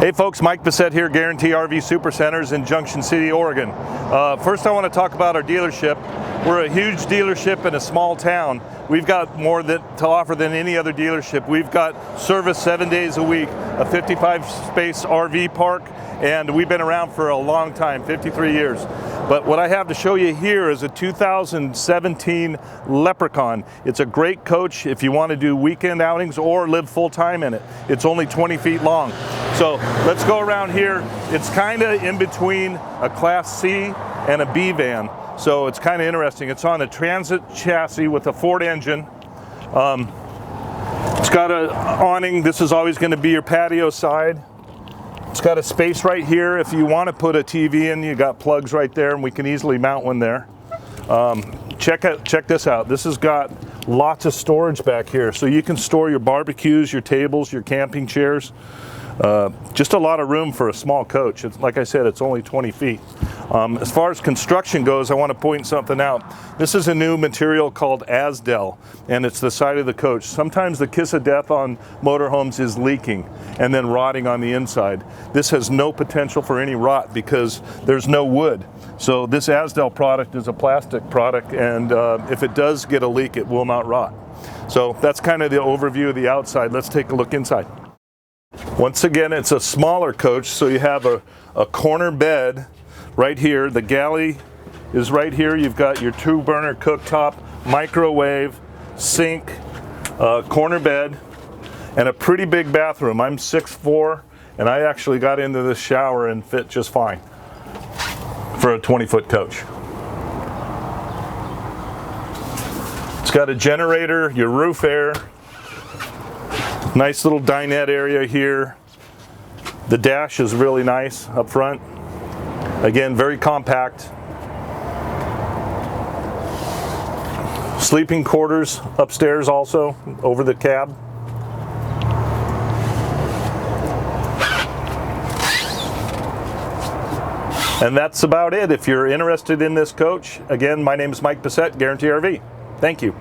Hey folks, Mike Bassett here, Guaranty RV Supercenters in Junction City, Oregon. First I want to talk about our dealership. We're a huge dealership in a small town. We've got more to offer than any other dealership. We've got service 7 days a week, a 55-space RV park, and we've been around for a long time, 53 years. But what I have to show you here is a 2017 Leprechaun. It's a great coach if you want to do weekend outings or live full-time in it. It's only 20 feet long. So let's go around here. It's kind of in between a Class C and a B van. So it's kind of interesting. It's on a transit chassis with a Ford engine. It's got an awning. This is always going to be your patio side. It's got a space right here. If you want to put a TV in, you got plugs right there, and we can easily mount one there. Check this out. This has got lots of storage back here. So you can store your barbecues, your tables, your camping chairs. Just a lot of room for a small coach. It's, like I said, it's only 20 feet. As far as construction goes, I want to point something out. This is a new material called Asdel, and it's the side of the coach. Sometimes the kiss of death on motorhomes is leaking and then rotting on the inside. This has no potential for any rot because there's no wood. So this Asdel product is a plastic product, and if it does get a leak, it will not rot. So that's kind of the overview of the outside. Let's take a look inside. Once again, it's a smaller coach, so you have a corner bed right here. The galley is right here. You've got your 2-burner cooktop, microwave, sink, corner bed, and a pretty big bathroom. I'm 6'4", and I actually got into this shower and fit just fine for a 20-foot coach. It's got a generator, your roof air, nice little dinette area here. The dash is really nice up front. Again, very compact. Sleeping quarters upstairs also, over the cab. And that's about it. If you're interested in this coach, again, my name is Mike Bassett, Guaranty RV. Thank you.